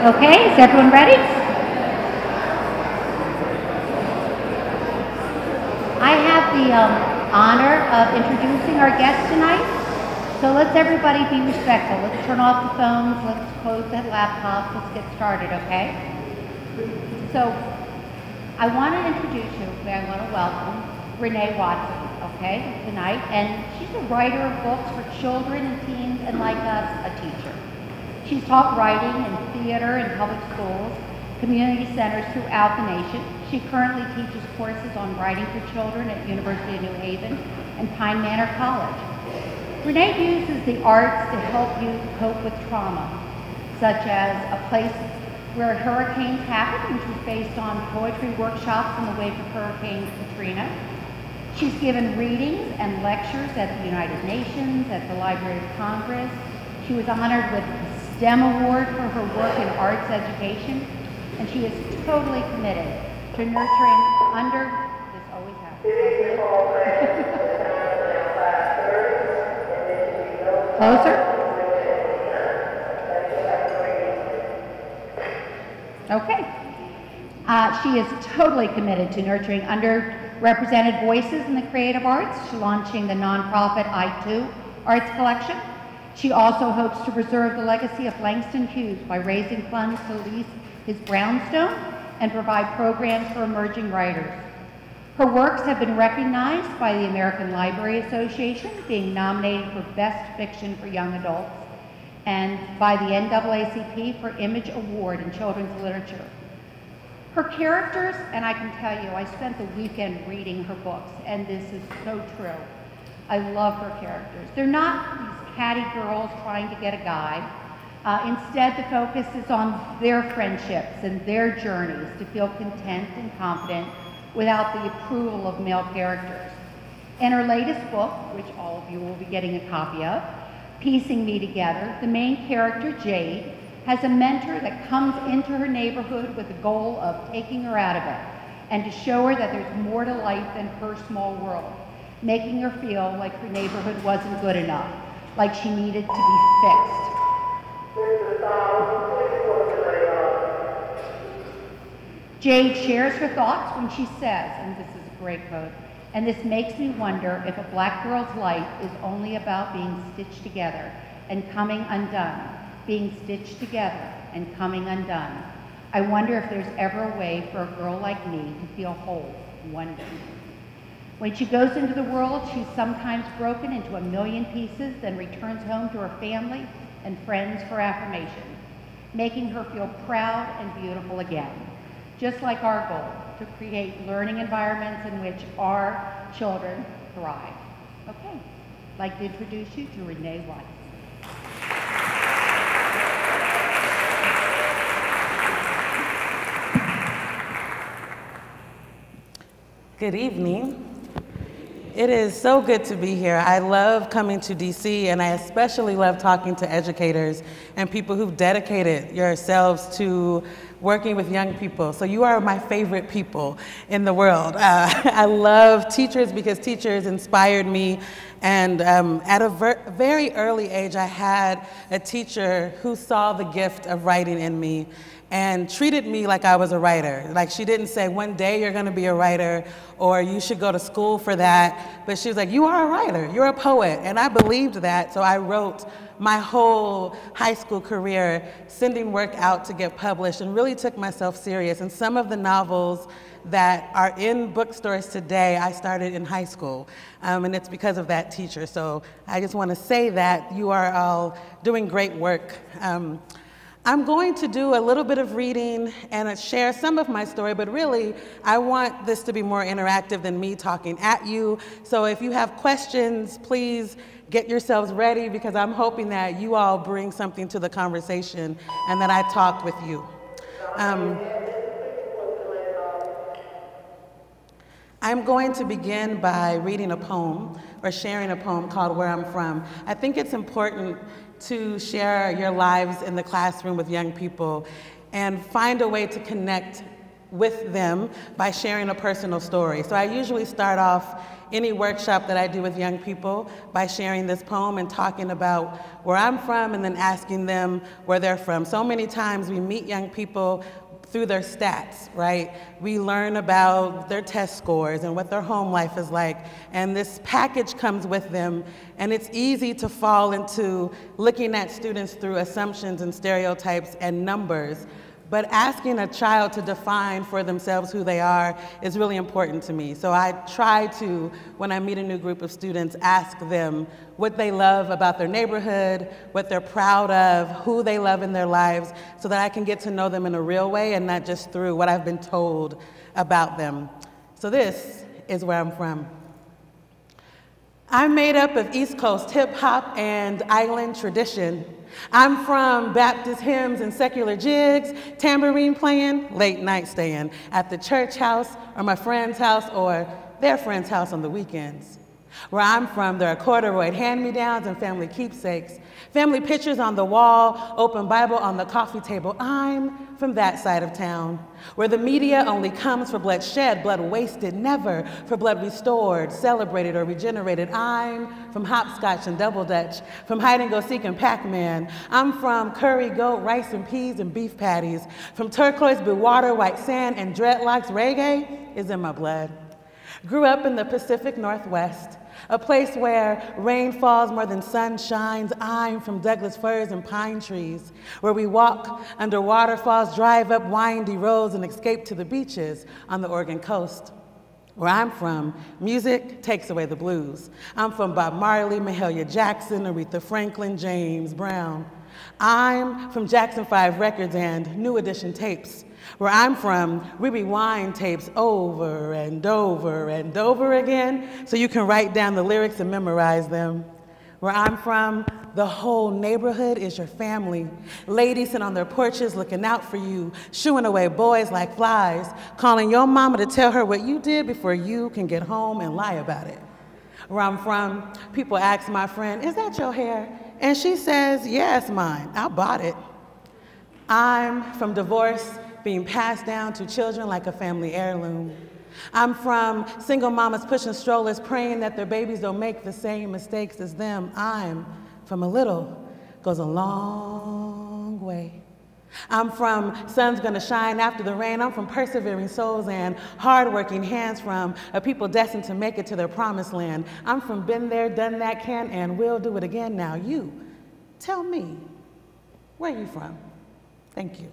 Okay, is everyone ready? I have the honor of introducing our guest tonight. So let's everybody be respectful. Let's turn off the phones, let's close the laptops, let's get started, okay? So I want to introduce you, I want to welcome Renee Watson, okay, tonight. And she's a writer of books for children and teens, and like us, a teacher. She's taught writing in theater in public schools, community centers throughout the nation. She currently teaches courses on writing for children at University of New Haven and Pine Manor College. Renee uses the arts to help youth cope with trauma, such as A Place Where Hurricanes Happen, which was based on poetry workshops in the wake of Hurricane Katrina. She's given readings and lectures at the United Nations, at the Library of Congress. She was honored with STEM Award for her work in arts education, and she is totally committed to nurturing this always happens. Closer? Okay. She is totally committed to nurturing underrepresented voices in the creative arts. She's launching the nonprofit I2 Arts Collection. She also hopes to preserve the legacy of Langston Hughes by raising funds to lease his brownstone and provide programs for emerging writers. Her works have been recognized by the American Library Association, being nominated for Best Fiction for Young Adults, and by the NAACP for Image Award in Children's Literature. Her characters, and I can tell you, I spent the weekend reading her books, and this is so true. I love her characters. They're not these catty girls trying to get a guy. Instead, the focus is on their friendships and their journeys to feel content and confident without the approval of male characters. In her latest book, which all of you will be getting a copy of, Piecing Me Together, the main character, Jade, has a mentor that comes into her neighborhood with the goal of taking her out of it and to show her that there's more to life than her small world, making her feel like her neighborhood wasn't good enough, like she needed to be fixed. Jade shares her thoughts when she says, and this is a great quote, "And this makes me wonder if a black girl's life is only about being stitched together and coming undone, being stitched together and coming undone. I wonder if there's ever a way for a girl like me to feel whole one day." When she goes into the world, she's sometimes broken into a million pieces, then returns home to her family and friends for affirmation, making her feel proud and beautiful again. Just like our goal, to create learning environments in which our children thrive. Okay, I'd like to introduce you to Renee Watson. Good evening. It is so good to be here. I love coming to DC, and I especially love talking to educators and people who've dedicated yourselves to working with young people. So you are my favorite people in the world. I love teachers because teachers inspired me, and at a very early age, I had a teacher who saw the gift of writing in me and treated me like I was a writer. Like, she didn't say, one day you're gonna be a writer, or you should go to school for that, but she was like, you are a writer, you're a poet, and I believed that, so I wrote my whole high school career sending work out to get published and really took myself serious. And some of the novels that are in bookstores today, I started in high school, and it's because of that teacher. So I just wanna say that you are all doing great work. I'm going to do a little bit of reading and share some of my story, but really, I want this to be more interactive than me talking at you. So if you have questions, please get yourselves ready, because I'm hoping that you all bring something to the conversation and that I talk with you. I'm going to begin by reading a poem, or sharing a poem called Where I'm From. I think it's important to share your lives in the classroom with young people and find a way to connect with them by sharing a personal story. So I usually start off any workshop that I do with young people by sharing this poem and talking about where I'm from and then asking them where they're from. So many times we meet young people through their stats, right? We learn about their test scores and what their home life is like, and this package comes with them, and it's easy to fall into looking at students through assumptions and stereotypes and numbers. But asking a child to define for themselves who they are is really important to me. So I try to, when I meet a new group of students, ask them what they love about their neighborhood, what they're proud of, who they love in their lives, so that I can get to know them in a real way and not just through what I've been told about them. So this is where I'm from. I'm made up of East Coast hip hop and island tradition. I'm from Baptist hymns and secular jigs, tambourine playing, late night staying at the church house or my friend's house or their friend's house on the weekends. Where I'm from, there are corduroy hand-me-downs and family keepsakes, family pictures on the wall, open Bible on the coffee table. I'm from that side of town, where the media only comes for blood shed, blood wasted, never for blood restored, celebrated, or regenerated. I'm from hopscotch and double dutch, from hide-and-go-seek and Pac-Man. I'm from curry, goat, rice and peas and beef patties, from turquoise blue water, white sand, and dreadlocks. Reggae is in my blood. Grew up in the Pacific Northwest, a place where rain falls more than sun shines. I'm from Douglas firs and pine trees, where we walk under waterfalls, drive up windy roads, and escape to the beaches on the Oregon coast. Where I'm from, music takes away the blues. I'm from Bob Marley, Mahalia Jackson, Aretha Franklin, James Brown. I'm from Jackson 5 Records and New Edition tapes. Where I'm from, we rewind tapes over and over and over again so you can write down the lyrics and memorize them. Where I'm from, the whole neighborhood is your family. Ladies sit on their porches looking out for you, shooing away boys like flies, calling your mama to tell her what you did before you can get home and lie about it. Where I'm from, people ask my friend, "Is that your hair?" And she says, "Yeah, it's mine. I bought it." I'm from divorce being passed down to children like a family heirloom. I'm from single mamas pushing strollers, praying that their babies don't make the same mistakes as them. I'm from a little goes a long way. I'm from sun's gonna shine after the rain. I'm from persevering souls and hardworking hands, from a people destined to make it to their promised land. I'm from been there, done that, can and will do it again. Now you, tell me, where are you from? Thank you.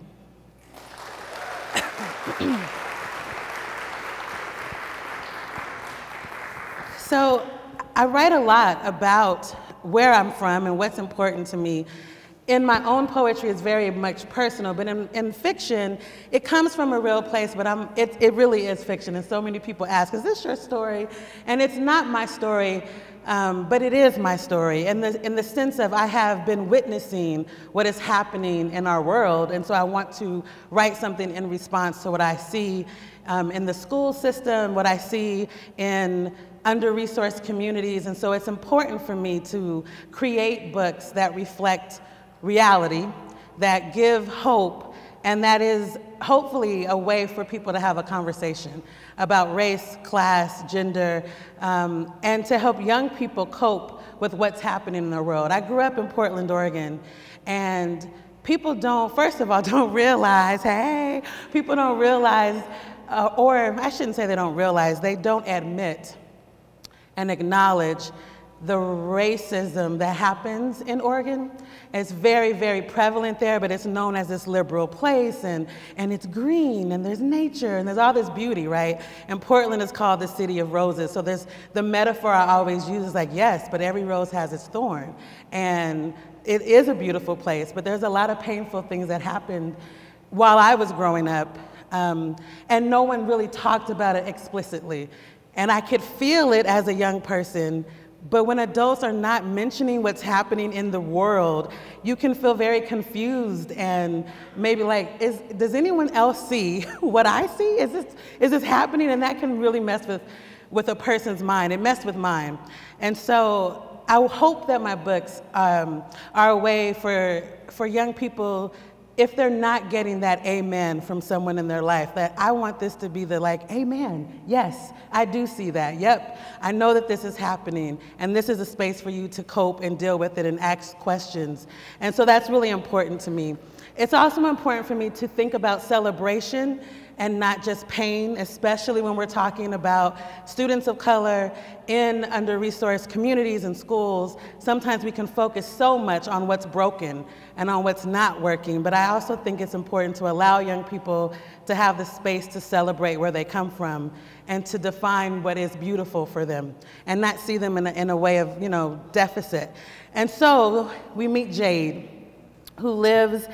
So I write a lot about where I'm from and what's important to me. In my own poetry, it's very much personal, but in fiction, it comes from a real place, but it really is fiction. And so many people ask, "Is this your story?" And it's not my story, but it is my story in the sense of I have been witnessing what is happening in our world, and so I want to write something in response to what I see in the school system, what I see in under-resourced communities, and so it's important for me to create books that reflect reality, that give hope, and that is hopefully a way for people to have a conversation about race, class, gender, and to help young people cope with what's happening in the world. I grew up in Portland, Oregon, and people first of all, don't realize, people don't realize, or I shouldn't say they don't realize, they don't admit and acknowledge the racism that happens in Oregon. It's very, very prevalent there, but it's known as this liberal place, and it's green, and there's nature, and there's all this beauty, right? And Portland is called the city of roses. So there's the metaphor I always use is like, yes, but every rose has its thorn. And it is a beautiful place, but there's a lot of painful things that happened while I was growing up, and no one really talked about it explicitly. And I could feel it as a young person. But when adults are not mentioning what's happening in the world, you can feel very confused and maybe like, does anyone else see what I see? Is this happening? And that can really mess with a person's mind. It messed with mine. And so I hope that my books are a way for young people if they're not getting that amen from someone in their life, that I want this to be the like, amen, yes, I do see that, yep, I know that this is happening, and this is a space for you to cope and deal with it and ask questions. And so that's really important to me. It's also important for me to think about celebration and not just pain, especially when we're talking about students of color in under-resourced communities and schools. Sometimes we can focus so much on what's broken and on what's not working, but I also think it's important to allow young people to have the space to celebrate where they come from and to define what is beautiful for them and not see them in a way of, deficit. And so we meet Jade, who lives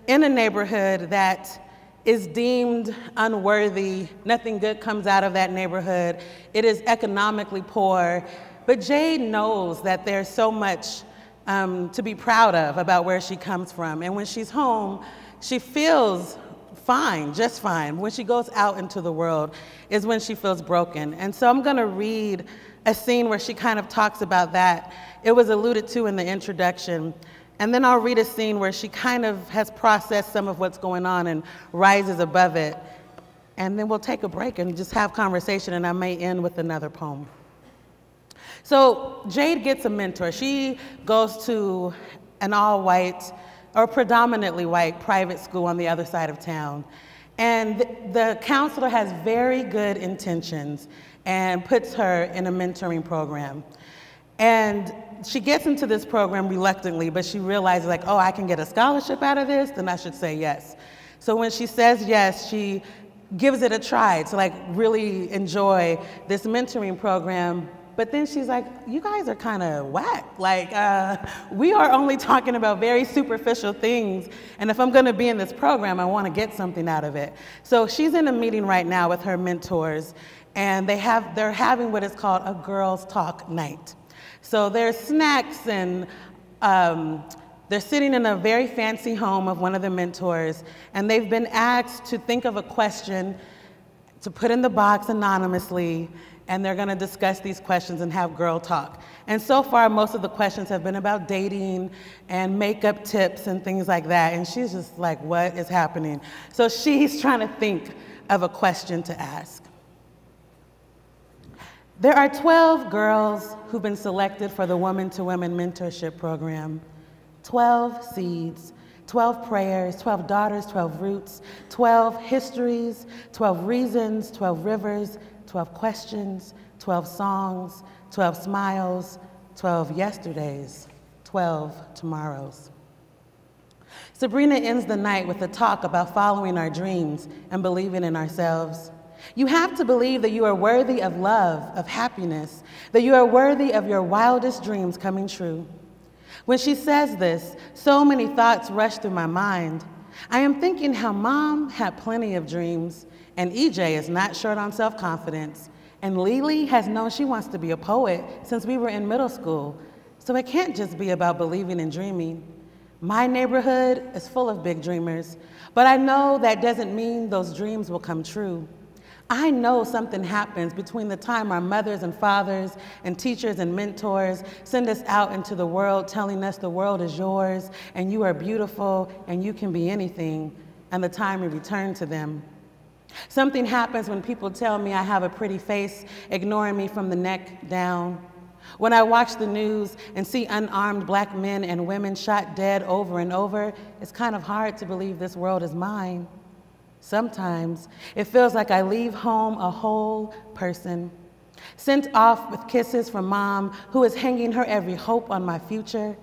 in a neighborhood that is deemed unworthy. Nothing good comes out of that neighborhood. It is economically poor. But Jade knows that there's so much to be proud of about where she comes from. And when she's home, she feels fine, just fine. When she goes out into the world is when she feels broken. And so I'm gonna read a scene where she kind of talks about that. It was alluded to in the introduction. And then I'll read a scene where she kind of has processed some of what's going on and rises above it. And then we'll take a break and just have conversation, and I may end with another poem. So Jade gets a mentor. She goes to an all-white or predominantly white private school on the other side of town. And the counselor has very good intentions and puts her in a mentoring program. And she gets into this program reluctantly, but she realizes like, oh, I can get a scholarship out of this, then I should say yes. So when she says yes, she gives it a try to like really enjoy this mentoring program. But then she's like, you guys are kind of whack. Like, we are only talking about very superficial things. And if I'm gonna be in this program, I wanna get something out of it. So she's in a meeting right now with her mentors, and they're having what is called a girls' talk night. So there's snacks, and they're sitting in a very fancy home of one of the mentors, and they've been asked to think of a question to put in the box anonymously, and they're gonna discuss these questions and have girl talk. And so far, most of the questions have been about dating and makeup tips and things like that, and she's just like, what is happening? So she's trying to think of a question to ask. There are 12 girls who've been selected for the Woman to Women Mentorship Program. 12 seeds, 12 prayers, 12 daughters, 12 roots, 12 histories, 12 reasons, 12 rivers, 12 questions, 12 songs, 12 smiles, 12 yesterdays, 12 tomorrows. Sabrina ends the night with a talk about following our dreams and believing in ourselves. You have to believe that you are worthy of love, of happiness, that you are worthy of your wildest dreams coming true. When she says this, so many thoughts rush through my mind. I am thinking how Mom had plenty of dreams, and EJ is not short on self-confidence, and Lily has known she wants to be a poet since we were in middle school, so it can't just be about believing and dreaming. My neighborhood is full of big dreamers, but I know that doesn't mean those dreams will come true. I know something happens between the time our mothers and fathers and teachers and mentors send us out into the world telling us the world is yours and you are beautiful and you can be anything, and the time we return to them. Something happens when people tell me I have a pretty face, ignoring me from the neck down. When I watch the news and see unarmed black men and women shot dead over and over, it's kind of hard to believe this world is mine. Sometimes it feels like I leave home a whole person, sent off with kisses from Mom, who is hanging her every hope on my future.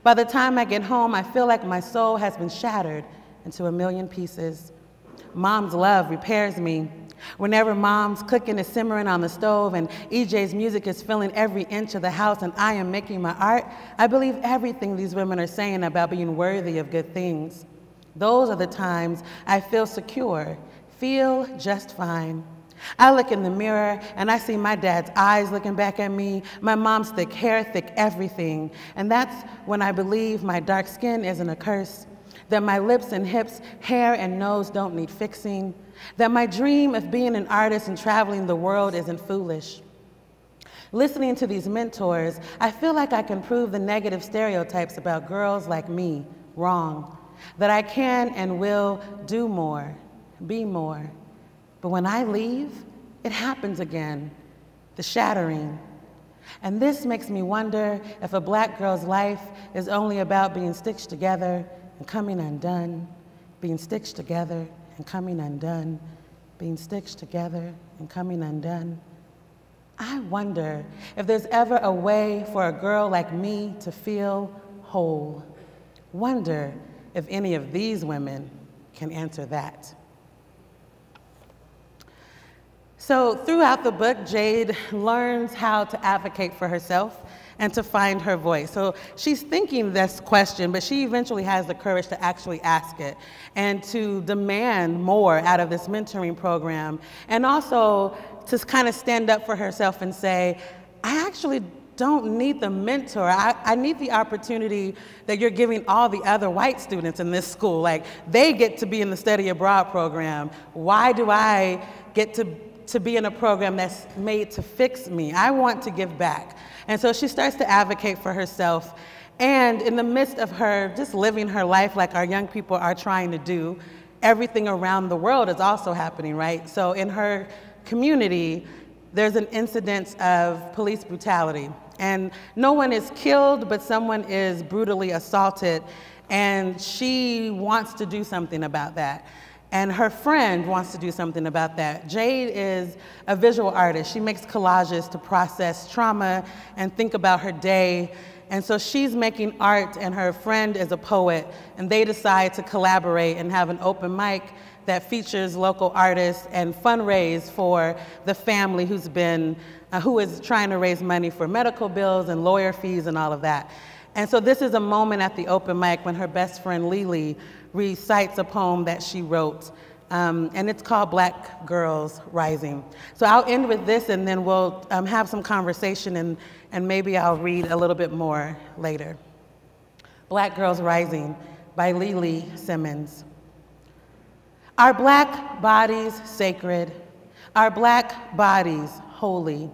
By the time I get home, I feel like my soul has been shattered into a million pieces. Mom's love repairs me. Whenever Mom's cooking is simmering on the stove and EJ's music is filling every inch of the house and I am making my art, I believe everything these women are saying about being worthy of good things. Those are the times I feel secure, feel just fine. I look in the mirror and I see my dad's eyes looking back at me, my mom's thick hair, thick everything. And that's when I believe my dark skin isn't a curse, that my lips and hips, hair and nose don't need fixing, that my dream of being an artist and traveling the world isn't foolish. Listening to these mentors, I feel like I can prove the negative stereotypes about girls like me wrong. that I can and will do more, be more. But when I leave, it happens again, the shattering. And this makes me wonder if a Black girl's life is only about being stitched together and coming undone, being stitched together and coming undone, being stitched together and coming undone. I wonder if there's ever a way for a girl like me to feel whole. Wonder if any of these women can answer that. So throughout the book, Jade learns how to advocate for herself and to find her voice. So she's thinking this question, but she eventually has the courage to actually ask it and to demand more out of this mentoring program, and also to kind of stand up for herself and say, I actually don't need the mentor. I need the opportunity that you're giving all the other white students in this school. Like, they get to be in the study abroad program. Why do I get to be in a program that's made to fix me? I want to give back. And so she starts to advocate for herself. And in the midst of her just living her life like our young people are trying to do, everything around the world is also happening, right? So in her community, there's an incidence of police brutality. And no one is killed, but someone is brutally assaulted. And she wants to do something about that. And her friend wants to do something about that. Jade is a visual artist. She makes collages to process trauma and think about her day. And so she's making art, and her friend is a poet, and they decide to collaborate and have an open mic that features local artists and fundraise for the family who is trying to raise money for medical bills and lawyer fees and all of that. And so this is a moment at the open mic when her best friend Lily recites a poem that she wrote, and it's called Black Girls Rising. So I'll end with this, and then we'll have some conversation, and maybe I'll read a little bit more later. Black Girls Rising by Lily Simmons. Our Black bodies sacred, our Black bodies holy,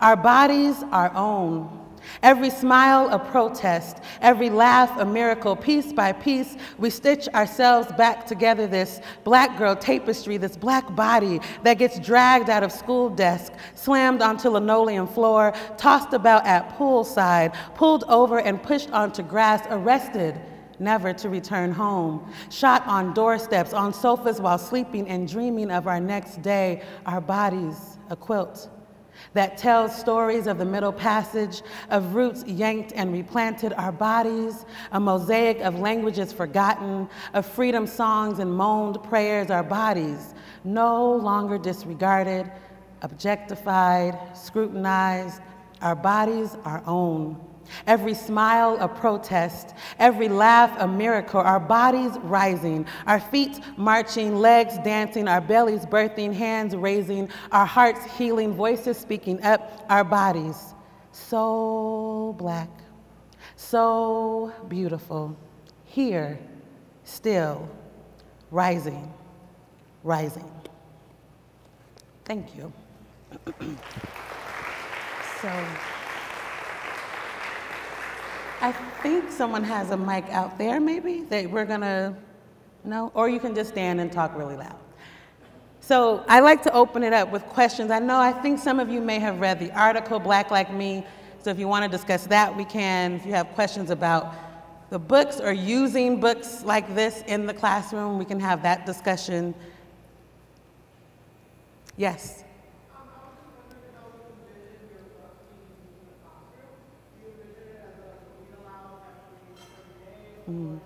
our bodies our own. Every smile a protest, every laugh a miracle. Piece by piece, we stitch ourselves back together, this Black girl tapestry, this Black body that gets dragged out of school desk, slammed onto linoleum floor, tossed about at poolside, pulled over and pushed onto grass, arrested, never to return home, shot on doorsteps, on sofas while sleeping and dreaming of our next day, our bodies a quilt that tells stories of the Middle Passage, of roots yanked and replanted, our bodies, a mosaic of languages forgotten, of freedom songs and moaned prayers, our bodies, no longer disregarded, objectified, scrutinized, our bodies our own. Every smile a protest, every laugh a miracle, our bodies rising, our feet marching, legs dancing, our bellies birthing, hands raising, our hearts healing, voices speaking up, our bodies so Black, so beautiful, here, still, rising, rising. Thank you. I think someone has a mic out there, maybe, that we're gonna, no? Or you can just stand and talk really loud. So I like to open it up with questions. I think some of you may have read the article, Black Like Me, so if you wanna discuss that, we can. If you have questions about the books or using books like this in the classroom, we can have that discussion. Yes? Mm.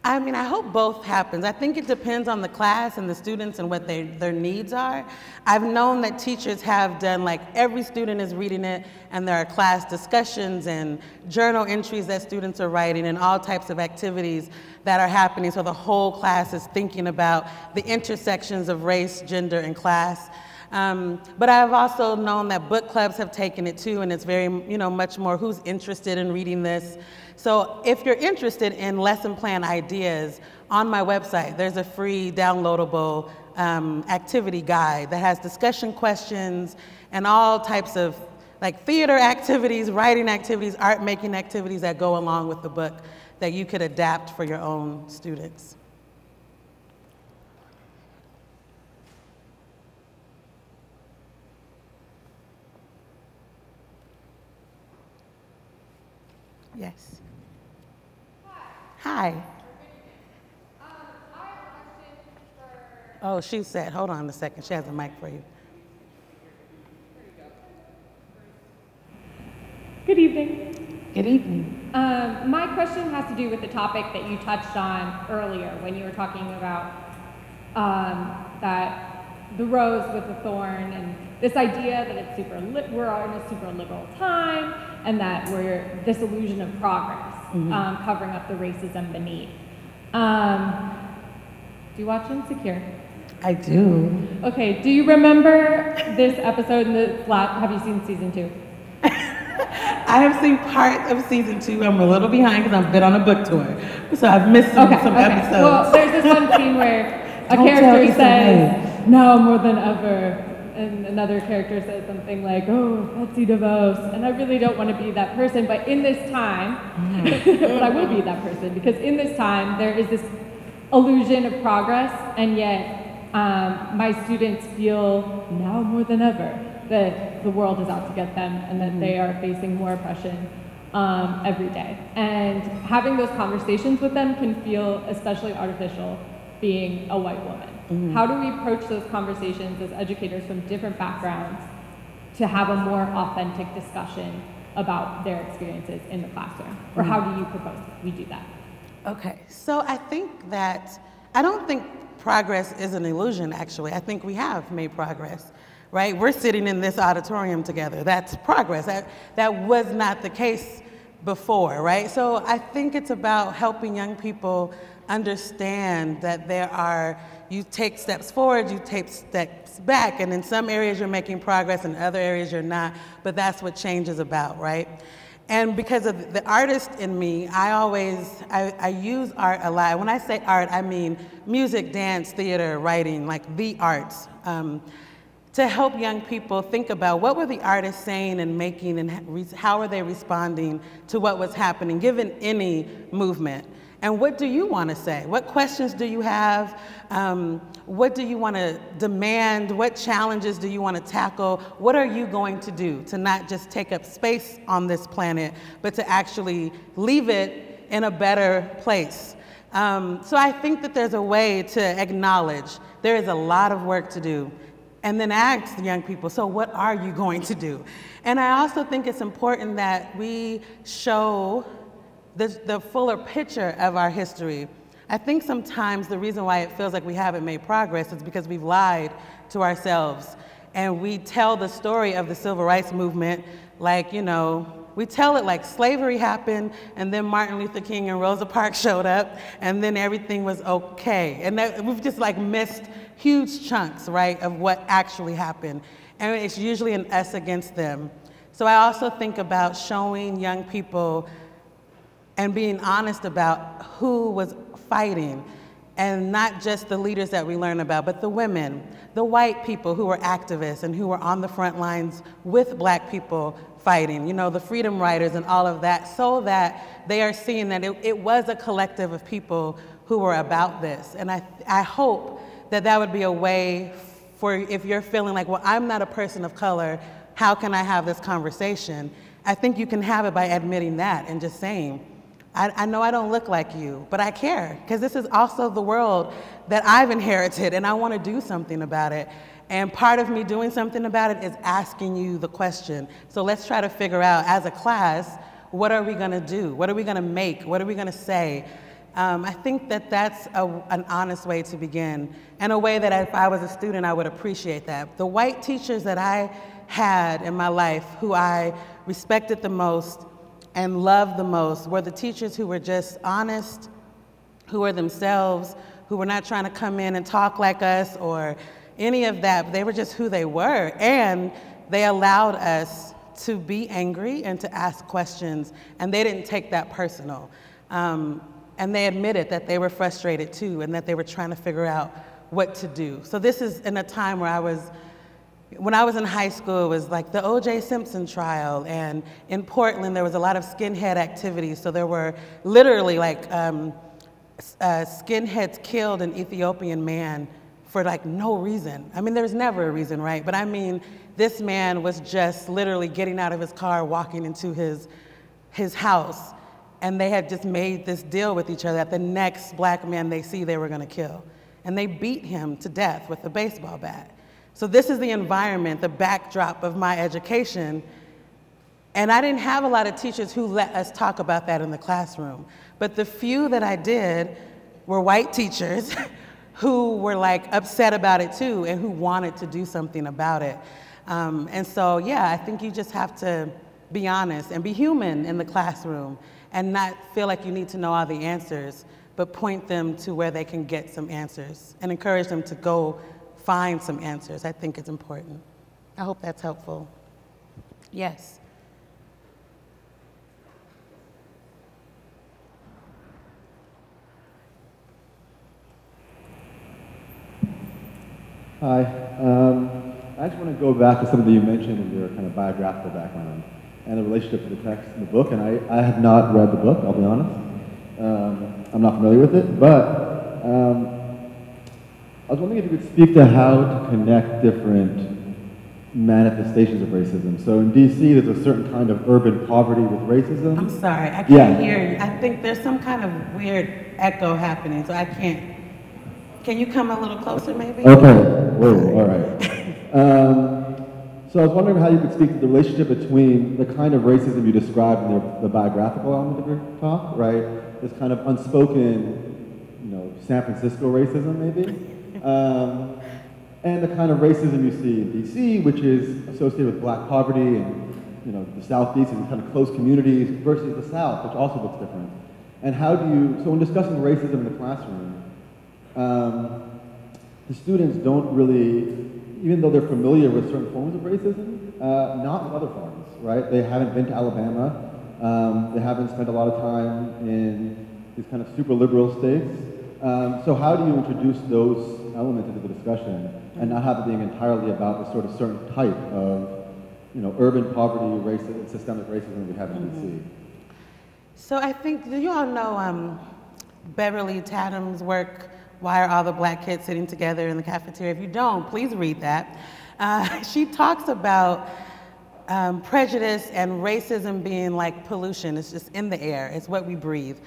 I mean, I hope both happens. I think it depends on the class and the students and what their needs are. I've known that teachers have done, like, every student is reading it, and there are class discussions and journal entries that students are writing and all types of activities that are happening, so the whole class is thinking about the intersections of race, gender, and class. But I've also known that book clubs have taken it too, and it's very, much more who's interested in reading this. So if you're interested in lesson plan ideas, on my website, there's a free downloadable activity guide that has discussion questions and all types of like theater activities, writing activities, art making activities that go along with the book that you could adapt for your own students. Yes. Hi. Oh, she said, hold on a second. She has a mic for you. Good evening. Good evening. My question has to do with the topic that you touched on earlier when you were talking about that the rose with the thorn and this idea that it's we're in a super liberal time and that we're this illusion of progress, covering up the racism beneath. Do you watch Insecure? I do. Okay, do you remember this episode in the have you seen season 2? I have seen part of season 2. I'm a little behind because I've been on a book tour. So I've missed some episodes. Well, there's this one scene where a character says, now more than ever, and another character says something like, oh, Betsy DeVos, and I really don't want to be that person, but in this time, but I will be that person, because in this time, there is this illusion of progress, and yet my students feel now more than ever that the world is out to get them and that they are facing more oppression every day. And having those conversations with them can feel especially artificial being a white woman. How do we approach those conversations as educators from different backgrounds to have a more authentic discussion about their experiences in the classroom? Or how do you propose we do that? Okay, so I think that, I don't think progress is an illusion, actually. I think we have made progress, right? We're sitting in this auditorium together. That's progress. That was not the case before, right? So I think it's about helping young people understand that you take steps forward, you take steps back, and in some areas you're making progress, in other areas you're not, but that's what change is about, right? And because of the artist in me, I use art a lot. When I say art, I mean music, dance, theater, writing, like the arts, to help young people think about what were the artists saying and making and how are they responding to what was happening, given any movement. And what do you want to say? What questions do you have? What do you want to demand? What challenges do you want to tackle? What are you going to do to not just take up space on this planet, but to actually leave it in a better place? So I think that there's a way to acknowledge there is a lot of work to do, and then ask the young people, so what are you going to do? And I also think it's important that we show the fuller picture of our history. I think sometimes the reason why it feels like we haven't made progress is because we've lied to ourselves. And we tell the story of the civil rights movement like, we tell it like slavery happened, and then Martin Luther King and Rosa Parks showed up, and then everything was okay. And we've just like missed huge chunks, right, of what actually happened. And it's usually an us against them. So I also think about showing young people and being honest about who was fighting, and not just the leaders that we learn about, but the women, the white people who were activists and who were on the front lines with Black people fighting, the freedom riders and all of that, so that they are seeing that it was a collective of people who were about this. And I hope that would be a way for, if you're feeling like, well, I'm not a person of color, how can I have this conversation? I think you can have it by admitting that and just saying, I know I don't look like you, but I care, because this is also the world that I've inherited, and I want to do something about it. And part of me doing something about it is asking you the question. So let's try to figure out, as a class, what are we going to do? What are we going to make? What are we going to say? I think that's an honest way to begin, and a way that if I was a student, I would appreciate that. The white teachers that I had in my life, who I respected the most and loved the most, were the teachers who were just honest, who were themselves, who were not trying to come in and talk like us or any of that. They were just who they were, and they allowed us to be angry and to ask questions, and they didn't take that personal. And they admitted that they were frustrated too, and that they were trying to figure out what to do. So this is in a time where I was when I was in high school, it was like the O.J. Simpson trial, and in Portland, there was a lot of skinhead activities. So there were literally like skinheads killed an Ethiopian man for like no reason. I mean, there's never a reason, right? But I mean, this man was just literally getting out of his car, walking into his house, and they had just made this deal with each other that the next black man they see, they were gonna kill. And they beat him to death with a baseball bat. So this is the environment, the backdrop of my education. And I didn't have a lot of teachers who let us talk about that in the classroom. But the few that I did were white teachers who were like upset about it too and who wanted to do something about it. And so, yeah, I think you just have to be honest and be human in the classroom and not feel like you need to know all the answers, but point them to where they can get some answers and encourage them to go find some answers. I think it's important. I hope that's helpful. Yes. Hi. I just want to go back to something that you mentioned in your kind of biographical background and the relationship to the text in the book. And I have not read the book, I'll be honest. I'm not familiar with it, but I was wondering if you could speak to how to connect different manifestations of racism. So in DC, there's a certain kind of urban poverty with racism. I'm sorry, I can't hear you. I think there's some kind of weird echo happening, so I can't. Can you come a little closer, maybe? Okay, whoa, all right. So I was wondering how you could speak to the relationship between the kind of racism you described in the biographical element of your talk, right? This kind of unspoken, San Francisco racism, maybe? And the kind of racism you see in DC, which is associated with black poverty and the Southeast and kind of close communities versus the South, which also looks different. And how do you, so when discussing racism in the classroom, the students don't really, even though they're familiar with certain forms of racism, not with other forms, right? They haven't been to Alabama, they haven't spent a lot of time in these kind of super liberal states. So how do you introduce those elements into the discussion and not have it being entirely about this sort of certain type of, urban poverty, racism, systemic racism we have in DC? So I think, do you all know Beverly Tadham's work, Why Are All the Black Kids Sitting Together in the Cafeteria? If you don't, please read that. She talks about prejudice and racism being like pollution. It's just in the air. It's what we breathe.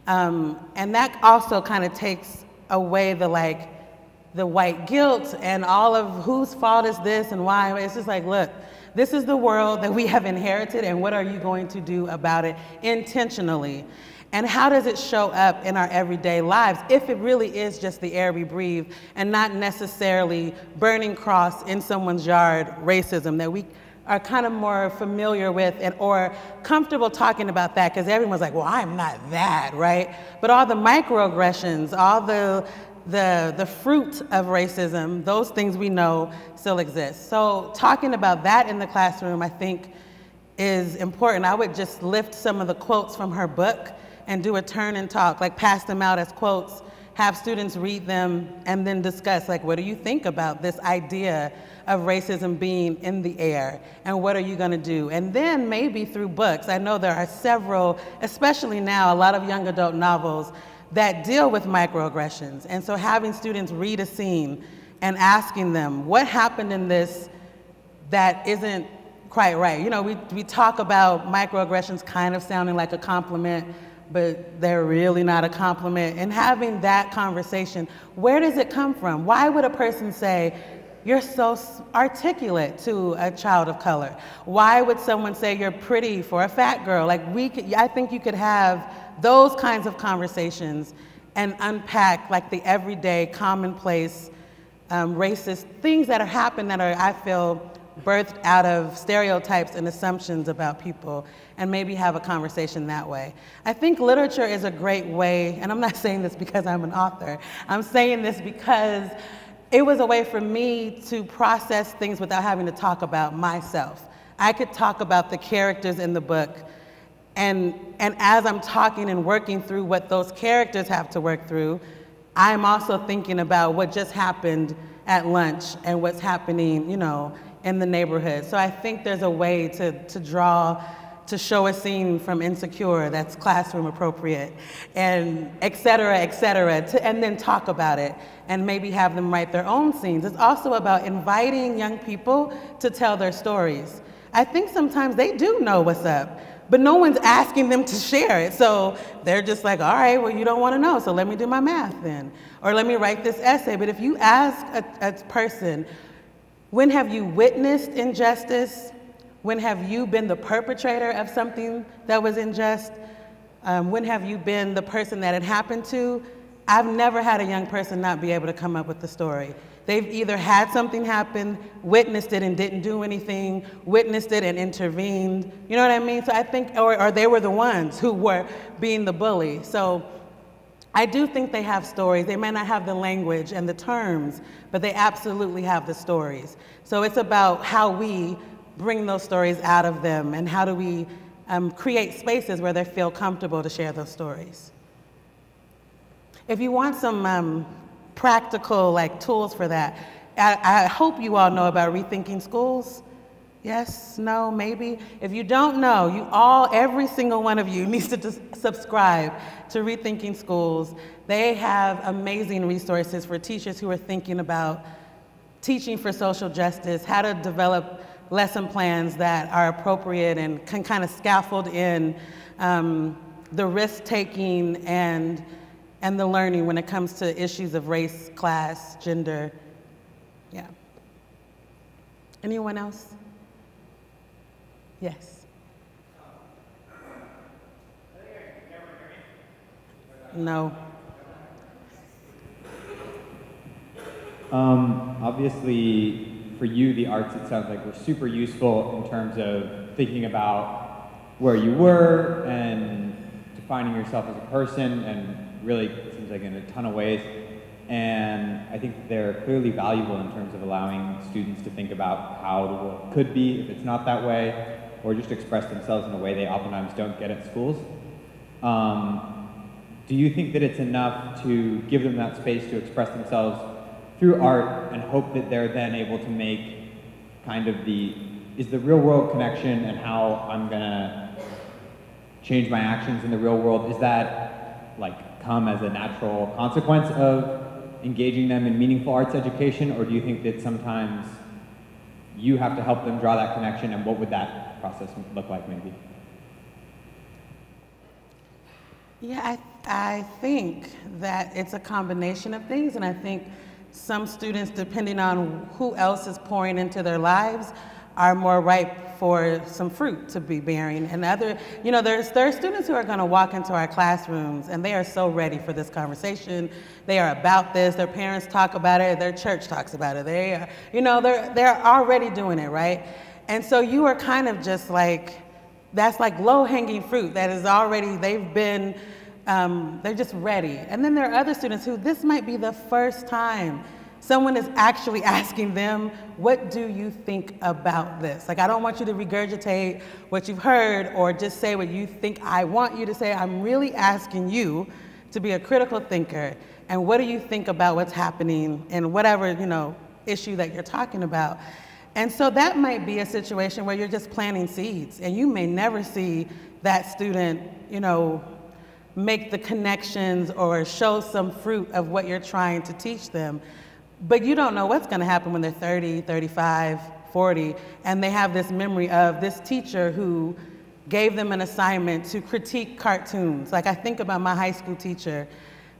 And that also kind of takes away the white guilt and all of whose fault is this and why. It's just like, look, this is the world that we have inherited, and what are you going to do about it intentionally? And how does it show up in our everyday lives if it really is just the air we breathe and not necessarily burning cross in someone's yard racism that we are kind of more familiar with or comfortable talking about that because everyone's like, well, I'm not that, right? But all the microaggressions, all the fruit of racism, those things we know still exist. So talking about that in the classroom, I think, is important. I would just lift some of the quotes from her book and do a turn and talk, like pass them out as quotes, have students read them, and then discuss, like, what do you think about this idea of racism being in the air, and what are you gonna do? And then maybe through books, I know there are several, especially now, a lot of young adult novels that deal with microaggressions. And so having students read a scene and asking them, what happened in this that isn't quite right? We talk about microaggressions kind of sounding like a compliment, but they're really not a compliment. And having that conversation, where does it come from? Why would a person say, you're so articulate to a child of color? Why would someone say you're pretty for a fat girl? I think you could have those kinds of conversations and unpack the everyday commonplace racist things that happen that are, I feel, birthed out of stereotypes and assumptions about people, and maybe have a conversation that way. I think literature is a great way, and I'm not saying this because I'm an author, I'm saying this because it was a way for me to process things without having to talk about myself. I could talk about the characters in the book, and as I'm talking and working through what those characters have to work through, I'm also thinking about what just happened at lunch and what's happening, in the neighborhood. So I think there's a way to show a scene from Insecure that's classroom appropriate, and et cetera, and then talk about it and maybe have them write their own scenes. It's also about inviting young people to tell their stories. I think sometimes they do know what's up, but no one's asking them to share it. So they're just like, all right, well, you don't want to know, so let me do my math then. Or let me write this essay. But if you ask a person, when have you witnessed injustice? When have you been the perpetrator of something that was unjust? When have you been the person that it happened to? I've never had a young person not be able to come up with the story. They've either had something happen, witnessed it and didn't do anything, witnessed it and intervened. You know what I mean? So I think, or they were the ones who were being the bully. So I do think they have stories. They may not have the language and the terms, but they absolutely have the stories. So it's about how we bring those stories out of them, and how do we create spaces where they feel comfortable to share those stories. If you want some practical tools for that, I hope you all know about Rethinking Schools. Yes, no, maybe. If you don't know, every single one of you needs to subscribe to Rethinking Schools. They have amazing resources for teachers who are thinking about teaching for social justice, how to develop lesson plans that are appropriate and can kind of scaffold in the risk-taking and the learning when it comes to issues of race, class, gender. Yeah. Anyone else? Yes. No. Obviously, for you, the arts, it sounds like, were super useful in terms of thinking about where you were and defining yourself as a person, and really, it seems like in a ton of ways. And I think they're clearly valuable in terms of allowing students to think about how the world could be if it's not that way, or just express themselves in a way they oftentimes don't get at schools. Do you think that it's enough to give them that space to express themselves through art and hope that they're then able to make kind of is the real world connection and how I'm gonna change my actions in the real world, is that come as a natural consequence of engaging them in meaningful arts education, or do you think that sometimes you have to help them draw that connection, and what would that process look like maybe? Yeah, I think that it's a combination of things, and I think some students, depending on who else is pouring into their lives, are more ripe for some fruit to be bearing. And there are students who are going to walk into our classrooms and they are so ready for this conversation. They are about this. Their parents talk about it. Their church talks about it. They're already doing it, right? And so you are kind of just that's low-hanging fruit that is already, they're just ready. And then there are other students who this might be the first time someone is actually asking them, what do you think about this? I don't want you to regurgitate what you've heard or just say what you think I want you to say. I'm really asking you to be a critical thinker. And what do you think about what's happening in whatever, issue that you're talking about? And so that might be a situation where you're just planting seeds, and you may never see that student, make the connections or show some fruit of what you're trying to teach them. But you don't know what's going to happen when they're 30, 35, 40, and they have this memory of this teacher who gave them an assignment to critique cartoons. I think about my high school teacher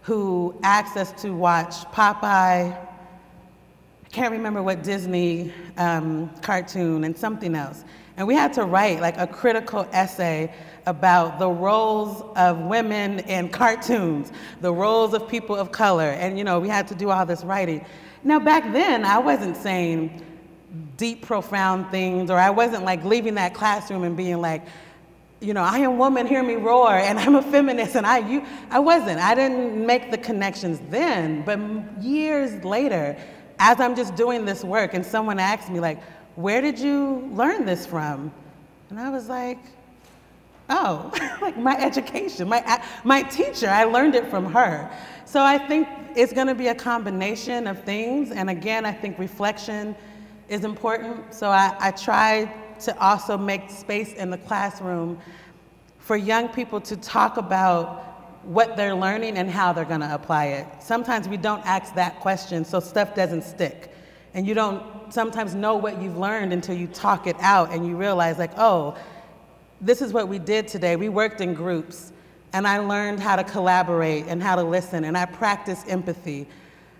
who asked us to watch Popeye, I can't remember what Disney cartoon, and something else. And we had to write a critical essay about the roles of women in cartoons, the roles of people of color, and we had to do all this writing. Now back then, I wasn't saying deep, profound things, or I wasn't leaving that classroom and being I am woman, hear me roar, and I'm a feminist, and I wasn't. I didn't make the connections then, but years later, as I'm just doing this work, and someone asked me where did you learn this from? And I was oh, my education, my teacher, I learned it from her. So I think it's going to be a combination of things. And again, I think reflection is important. So I try to also make space in the classroom for young people to talk about what they're learning and how they're going to apply it. Sometimes we don't ask that question, so stuff doesn't stick. And you don't sometimes know what you've learned until you talk it out and you realize, like, oh, this is what we did today. We worked in groups, and I learned how to collaborate and how to listen, and I practiced empathy.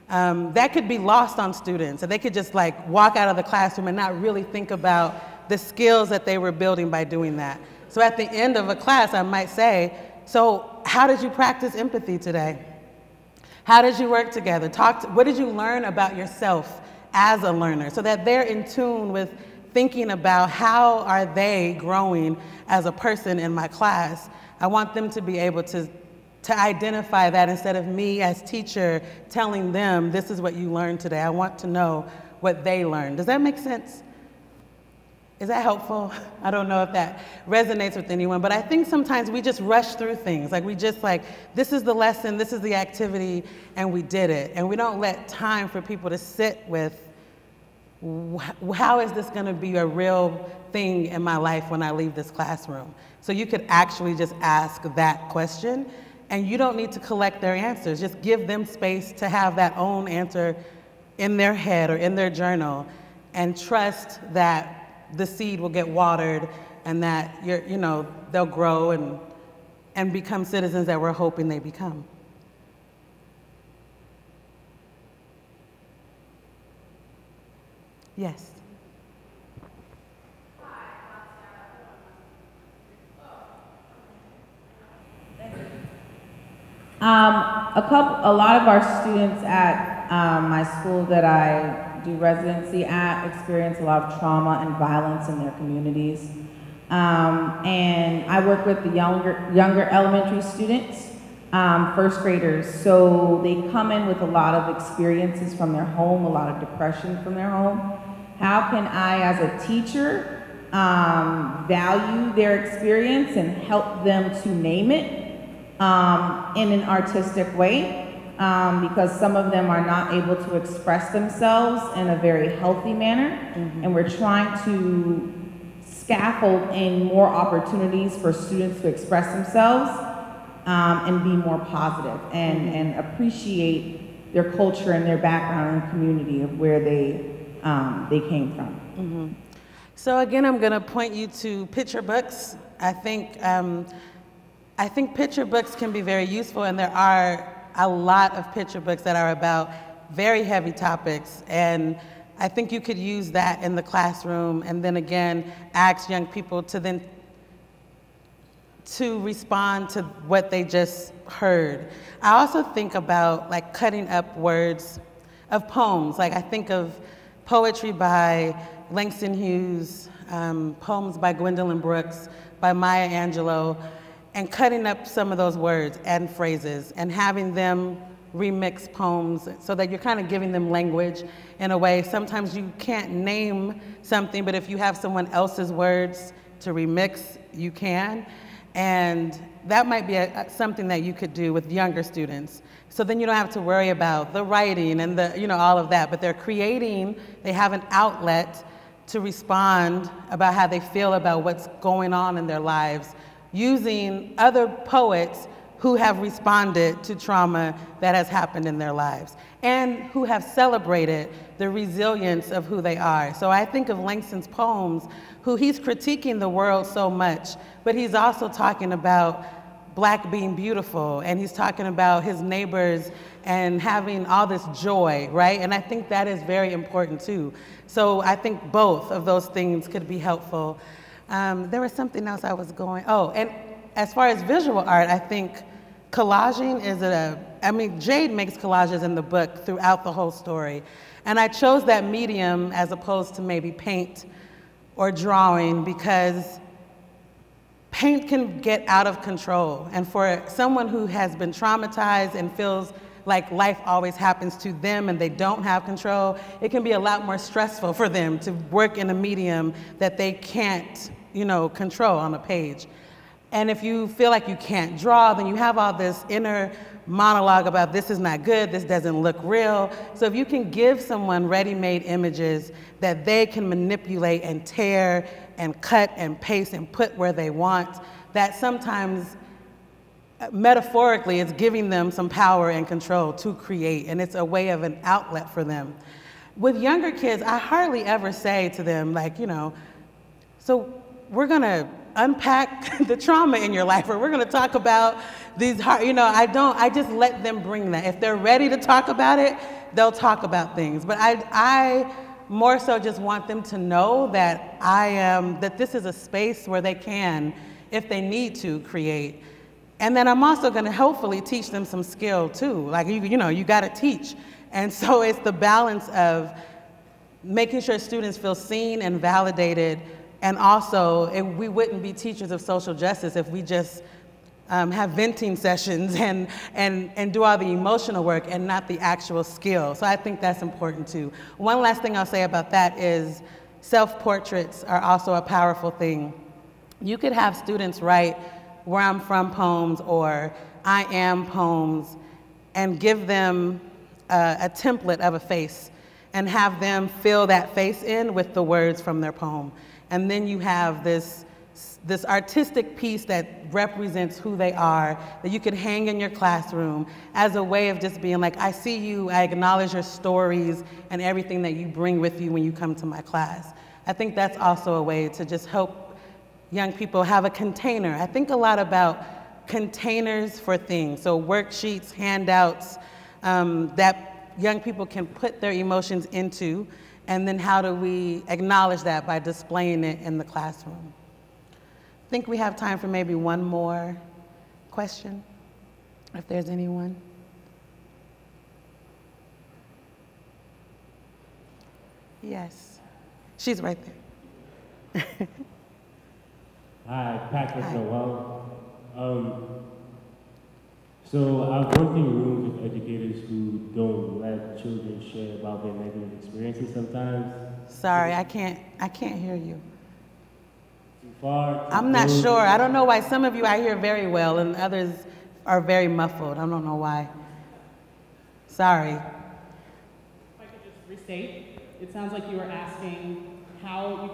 That could be lost on students, and they could just like walk out of the classroom and not really think about the skills that they were building by doing that. So at the end of a class, I might say, so how did you practice empathy today? How did you work together? What did you learn about yourself as a learner, so that they're in tune with thinking about how are they growing as a person in my class. I want them to be able to identify that instead of me as teacher telling them this is what you learned today. I want to know what they learned. Does that make sense? Is that helpful? I don't know if that resonates with anyone, but I think sometimes we just rush through things. Like we just like, this is the lesson, this is the activity, and we did it. And we don't let time for people to sit with, how is this gonna be a real thing in my life when I leave this classroom? So you could actually just ask that question, and you don't need to collect their answers. Just give them space to have that own answer in their head or in their journal, and trust that the seed will get watered and that they'll grow and become citizens that we're hoping they become. Yes. A lot of our students at my school that I do residency at experience a lot of trauma and violence in their communities. And I work with the younger elementary students, first graders. So they come in with a lot of experiences from their home, a lot of depression from their home. How can I, as a teacher, value their experience and help them to name it in an artistic way? Because some of them are not able to express themselves in a very healthy manner, and we're trying to scaffold in more opportunities for students to express themselves and be more positive and appreciate their culture and their background and community of where they came from. So again, I'm going to point you to picture books. I think picture books can be very useful, and there are a lot of picture books that are about very heavy topics, and I think you could use that in the classroom, and then again ask young people to respond to what they just heard. I also think about like cutting up words of poems. Like I think of poetry by Langston Hughes, poems by Gwendolyn Brooks, by Maya Angelou, and cutting up some of those words and phrases and having them remix poems so that you're kind of giving them language in a way. Sometimes you can't name something, but if you have someone else's words to remix, you can. And that might be something that you could do with younger students. So then you don't have to worry about the writing and all of that, but they're creating, they have an outlet to respond about how they feel about what's going on in their lives, using other poets who have responded to trauma that has happened in their lives and who have celebrated the resilience of who they are. So I think of Langston's poems, who he's critiquing the world so much, but he's also talking about Black being beautiful, and he's talking about his neighbors and having all this joy, right? And I think that is very important too. So I think both of those things could be helpful. There was something else I was going, and as far as visual art, I think collaging is Jade makes collages in the book throughout the whole story. And I chose that medium as opposed to maybe paint or drawing because paint can get out of control. And for someone who has been traumatized and feels like life always happens to them and they don't have control, it can be a lot more stressful for them to work in a medium that they can't, control on a page. And if you feel like you can't draw, then you have all this inner monologue about this is not good, this doesn't look real. So if you can give someone ready-made images that they can manipulate and tear and cut and paste and put where they want, that sometimes metaphorically it's giving them some power and control to create, and it's a way of an outlet for them. With younger kids, I hardly ever say to them, like, you know, so we're gonna unpack the trauma in your life, or we're gonna talk about these hard, you know, I just let them bring that. If they're ready to talk about it, they'll talk about things. But I more so just want them to know that that this is a space where they can, if they need to, create. And then I'm also gonna hopefully teach them some skill too. Like, you know, you gotta teach. And so it's the balance of making sure students feel seen and validated. And also, we wouldn't be teachers of social justice if we just have venting sessions and do all the emotional work and not the actual skill. So I think that's important too. One last thing I'll say about that is self-portraits are also a powerful thing. You could have students write where I'm from poems or I am poems and give them a template of a face and have them fill that face in with the words from their poem. And then you have this artistic piece that represents who they are, that you could hang in your classroom as a way of just being like, I see you, I acknowledge your stories and everything that you bring with you when you come to my class. I think that's also a way to just help young people have a container. I think a lot about containers for things, so worksheets, handouts, that young people can put their emotions into, and then how do we acknowledge that by displaying it in the classroom? I think we have time for maybe one more question, if there's anyone. Yes, she's right there. Hi, Patrick Noel. So I've worked in rooms with educators who don't let children share about their negative experiences sometimes. Sorry, I can't hear you. Too far? I'm not sure. I don't know why some of you I hear very well and others are very muffled. I don't know why. Sorry. If I could just restate, it sounds like you were asking how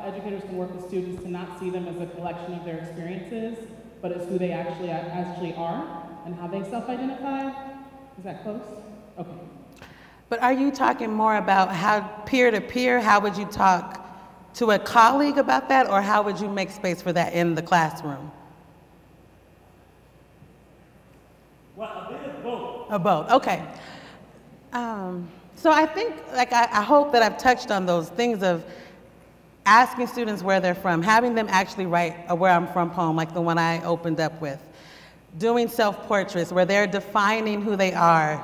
educators can work with students to not see them as a collection of their experiences, but as who they actually are and how they self-identify. Is that close? Okay. But are you talking more about how peer-to-peer, how would you talk to a colleague about that, or how would you make space for that in the classroom? Well, a bit of both. Of both, okay. So I think, like, I hope that I've touched on those things of asking students where they're from, having them actually write a where I'm from poem, like the one I opened up with, doing self-portraits where they're defining who they are,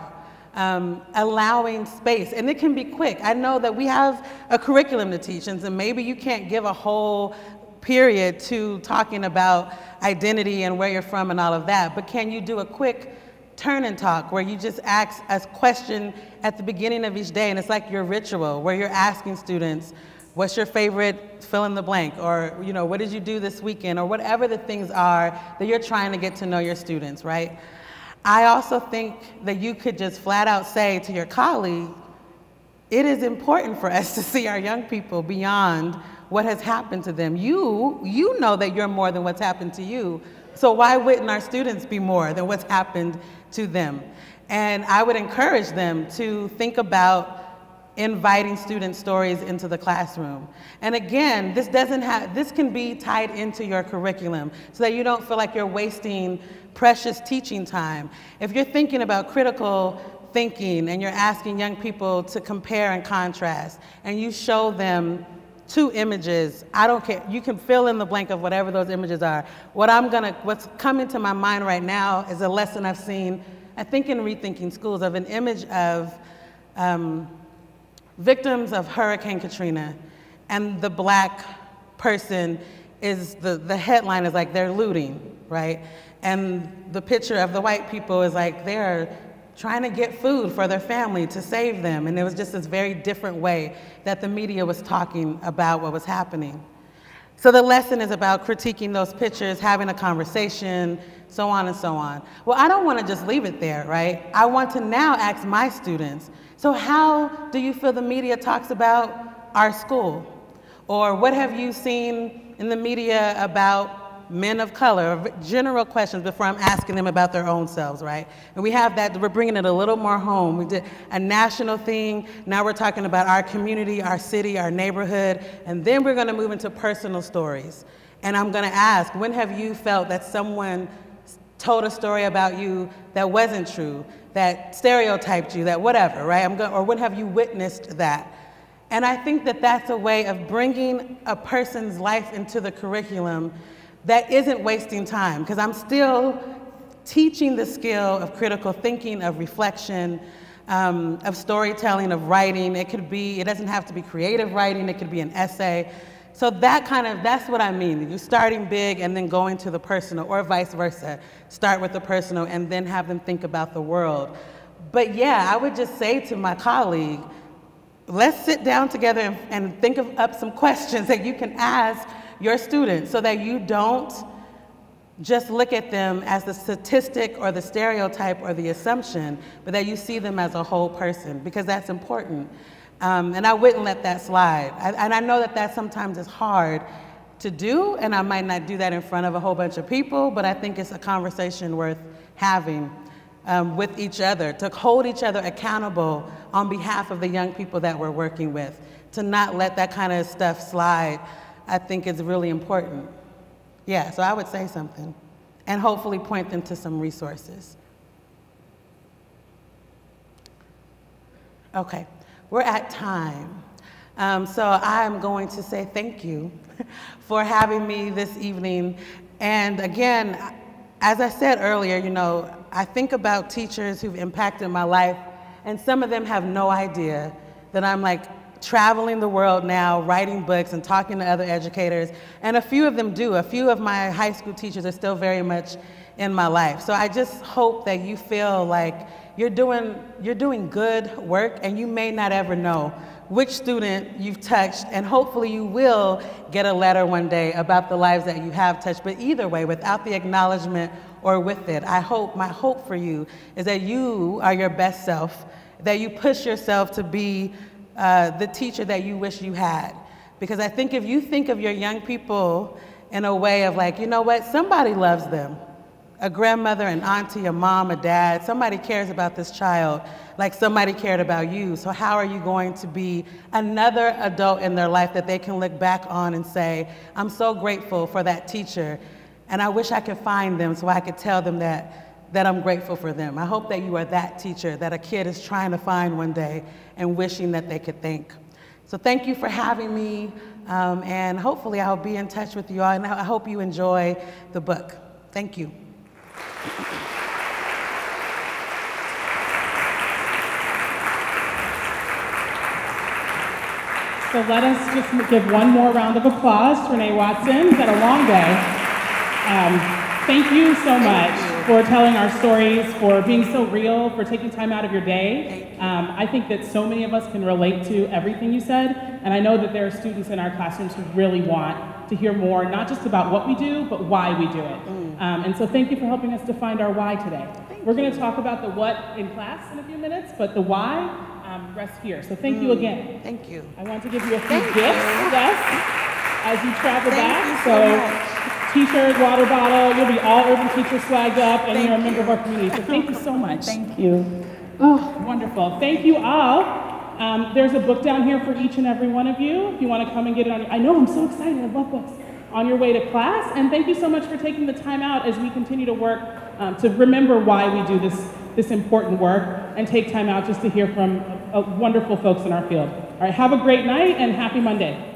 allowing space, and it can be quick. I know that we have a curriculum to teach, and so maybe you can't give a whole period to talking about identity and where you're from and all of that, but can you do a quick turn and talk where you just ask a question at the beginning of each day, and it's like your ritual where you're asking students, what's your favorite fill in the blank, or, you know, what did you do this weekend, or whatever the things are that you're trying to get to know your students, right? I also think that you could just flat out say to your colleague, it is important for us to see our young people beyond what has happened to them. You know that you're more than what's happened to you, so why wouldn't our students be more than what's happened to them? And I would encourage them to think about inviting student stories into the classroom. And again, this can be tied into your curriculum so that you don't feel like you're wasting precious teaching time. If you're thinking about critical thinking and you're asking young people to compare and contrast, and you show them 2 images, I don't care, you can fill in the blank of whatever those images are. What's coming to my mind right now is a lesson I've seen, I think in Rethinking Schools, of an image of victims of Hurricane Katrina, and the black person is, the headline is like they're looting, right? And the picture of the white people is like they're trying to get food for their family to save them. And it was just this very different way that the media was talking about what was happening. So the lesson is about critiquing those pictures, having a conversation, so on and so on. Well, I don't want to just leave it there, right? I want to now ask my students, so how do you feel the media talks about our school? Or what have you seen in the media about men of color? General questions before I'm asking them about their own selves, right? And we have that, we're bringing it a little more home. We did a national thing, now we're talking about our community, our city, our neighborhood, and then we're gonna move into personal stories. And I'm gonna ask, when have you felt that someone told a story about you that wasn't true, that stereotyped you, that whatever, right? Or when have you witnessed that? And I think that that's a way of bringing a person's life into the curriculum that isn't wasting time, because I'm still teaching the skill of critical thinking, of reflection, of storytelling, of writing. It doesn't have to be creative writing, it could be an essay. So that's what I mean. You're starting big and then going to the personal, or vice versa. Start with the personal and then have them think about the world. But yeah, I would just say to my colleague, let's sit down together and think up some questions that you can ask your students so that you don't just look at them as the statistic or the stereotype or the assumption, but that you see them as a whole person, because that's important. And I wouldn't let that slide. And I know that that sometimes is hard to do, and I might not do that in front of a whole bunch of people, but I think it's a conversation worth having with each other, to hold each other accountable on behalf of the young people that we're working with, to not let that kind of stuff slide. I think is really important. Yeah, so I would say something and hopefully point them to some resources. Okay, we're at time. So I'm going to say thank you for having me this evening. And again, as I said earlier, you know, I think about teachers who've impacted my life, and some of them have no idea that I'm like traveling the world now, writing books and talking to other educators, and a few of them do. A few of my high school teachers are still very much in my life. So I just hope that you feel like you're doing good work, and you may not ever know which student you've touched, and hopefully you will get a letter one day about the lives that you have touched. But either way, without the acknowledgement or with it, my hope for you is that you are your best self, that you push yourself to be the teacher that you wish you had. Because I think if you think of your young people in a way of like, you know what, somebody loves them. A grandmother, an auntie, a mom, a dad, somebody cares about this child like somebody cared about you. So how are you going to be another adult in their life that they can look back on and say, I'm so grateful for that teacher, and I wish I could find them so I could tell them that I'm grateful for them. I hope that you are that teacher that a kid is trying to find one day and wishing that they could thank. So thank you for having me, and hopefully I'll be in touch with you all, and I hope you enjoy the book. Thank you. So let us just give one more round of applause to Renee Watson. It's been a long day. Thank you so much for telling our stories, for being so real, for taking time out of your day. I think that so many of us can relate to everything you said, and I know that there are students in our classrooms who really want to hear more, not just about what we do, but why we do it. And so thank you for helping us define our why today. We're going to talk about the what in class in a few minutes, but the why rests here. So thank you again. Thank you. I want to give you a few gifts, yes, as you travel back. So t-shirt, water bottle, you'll be all Urban Teacher swagged up, and you're a member of our community. So thank you so much. Thank you. Oh, wonderful. Thank you all. There's a book down here for each and every one of you. If you want to come and get it on, I know, I'm so excited, I love books. On your way to class, and thank you so much for taking the time out as we continue to work to remember why we do this important work, and take time out just to hear from wonderful folks in our field. All right, have a great night and happy Monday.